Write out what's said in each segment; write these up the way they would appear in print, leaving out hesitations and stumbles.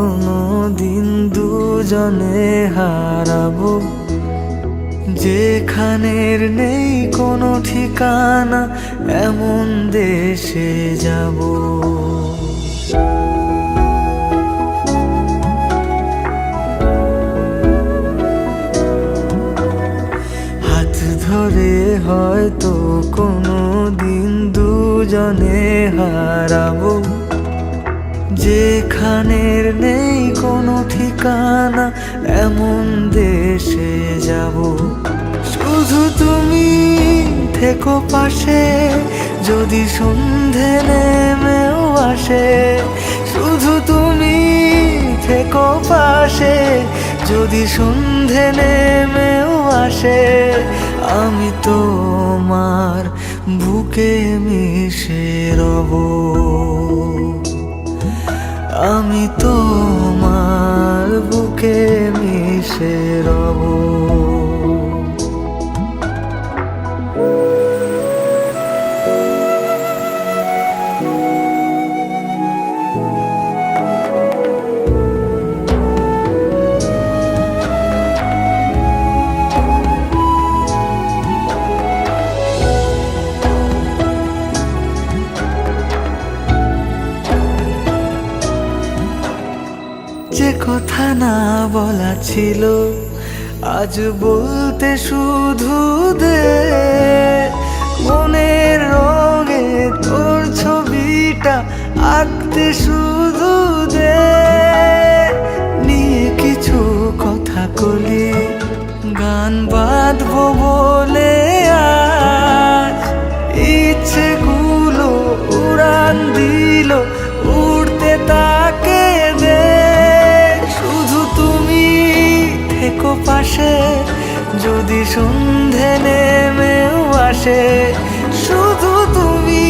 কোনো দিন দুজনে হারাবো, যেখানের নেই কোনো ঠিকানা, এমন দেশে যাব। হাত ধরে হয়তো কোনো দিন দুজনে হারাবো, যেখানের নেই কোনো ঠিকানা, এমন দেশে যাব। শুধু তুমি থেকো পাশে, যদি সন্ধে নেমেও আসে। শুধু তুমি থেকো পাশে, যদি সন্ধে নেমেও আসে। আমি তোমার বুকে মিশে রব, আমি তোমার বুকে মিশে রব। যে কথা না বলা ছিল, আজ বলতে শুধু দে। মনের রঙে তোর ছবিটা আঁকতে শুধু দে। নিয়ে কিছু কথা কলি, গান বাঁধবো বলে আজ। ইচ্ছেগুলো উড়ান দিল, উড়তে তাকে দে। শুধু তুমি থেকো পাশে, যদি সন্ধে নেমেও আসে। শুধু তুমি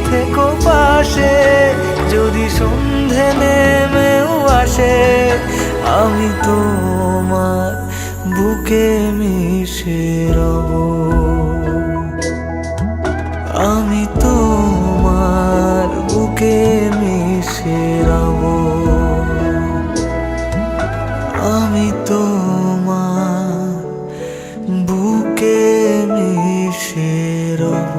থেকো পাশে, যদি সন্ধে নেমেও আসে। আমি তোমার বুকে মিশে রব, আমি তোমার বুকে মিশে রব, আমি তোমার বুকে মিশে রব।